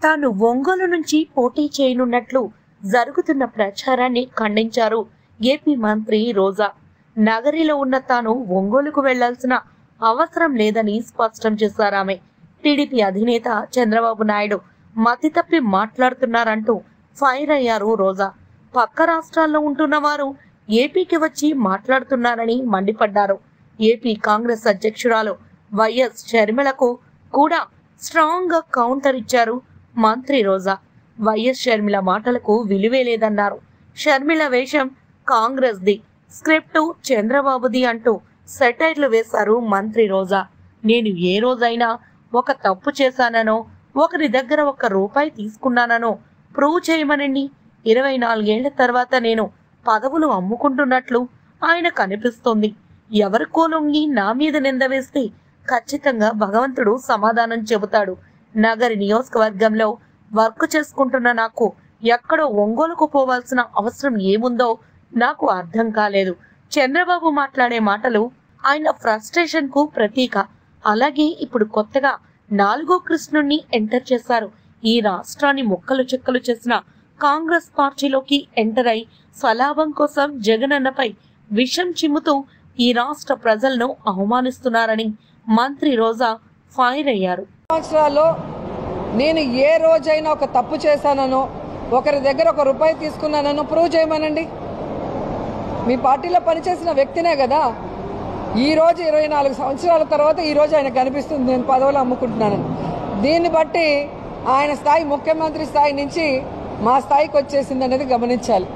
తాను ఒంగోలు నుంచి పోటీ చేయనున్నట్లు జరుగుతున్న ప్రచారాన్ని ఖండించారు ఏపీ మంత్రి రోజా. నగరిలో ఉన్న తాను ఒంగోలుకు వెళ్లాల్సిన అవసరం లేదని స్పష్టం చేశారామె. టీడీపీ అధినేత చంద్రబాబు నాయుడు మతి తప్పి మాట్లాడుతున్నారంటూ ఫైర్ అయ్యారు రోజా. పక్క రాష్ట్రాల్లో ఉంటున్న వారు ఏపీకి వచ్చి మాట్లాడుతున్నారని మండిపడ్డారు. ఏపీ కాంగ్రెస్ అధ్యక్షురాలు వైఎస్ షర్మిలకు కూడా స్ట్రాంగ్ గా కౌంటర్ ఇచ్చారు మంత్రి రోజా. వైఎస్ షర్మిల మాటలకు విలువే లేదన్నారు. షర్మిల వేషం కాంగ్రెస్ ది, స్క్రిప్టు చంద్రబాబుది అంటూ సెటైర్లు వేశారు మంత్రి రోజా. నేను ఏ రోజైనా ఒక తప్పు చేశాననో, ఒకరి దగ్గర ₹1 తీసుకున్నాననో ప్రూవ్ చేయమనండి. 24 ఏళ్ల తర్వాత నేను పదవులు అమ్ముకుంటున్నట్లు ఆయన కనిపిస్తోంది. ఎవరికో లొంగి నా మీద నింద వేస్తే ఖచ్చితంగా భగవంతుడు సమాధానం చెబుతాడు. నగరి నియోజకవర్గంలో వర్క్ చేసుకుంటున్న నాకు ఎక్కడో ఒంగోలుకు పోవాల్సిన అవసరం ఏముందో నాకు అర్థం కాలేదు. చంద్రబాబు మాట్లాడే మాటలు ఆయన ఫ్రస్ట్రేషన్ కు ప్రతీక. అలాగే ఇప్పుడు కొత్తగా 4వ కృష్ణుణ్ణి ఎంటర్ చేశారు. ఈ రాష్ట్రాన్ని ముక్కలు చెక్కలు చేసిన కాంగ్రెస్ పార్టీలోకి ఎంటర్ అయి స్వలాభం కోసం జగనన్నపై విషం చిమ్ముతూ ఈ రాష్ట్ర ప్రజలను అవమానిస్తున్నారని మంత్రి రోజా ఫైర్ అయ్యారు. సంవత్సరాల్లో నేను ఏ రోజైనా ఒక తప్పు చేశానో, ఒకరి దగ్గర ₹1 తీసుకున్నానో ప్రూవ్ చేయమనండి. మీ పార్టీలో పనిచేసిన వ్యక్తినే కదా. ఈ రోజు 24 సంవత్సరాల తర్వాత ఈ రోజు ఆయన కనిపిస్తుంది నేను పదవులు అమ్ముకుంటున్నానని. దీన్ని బట్టి ఆయన స్థాయి ముఖ్యమంత్రి స్థాయి నుంచి మా స్థాయికి వచ్చేసింది అనేది గమనించాలి.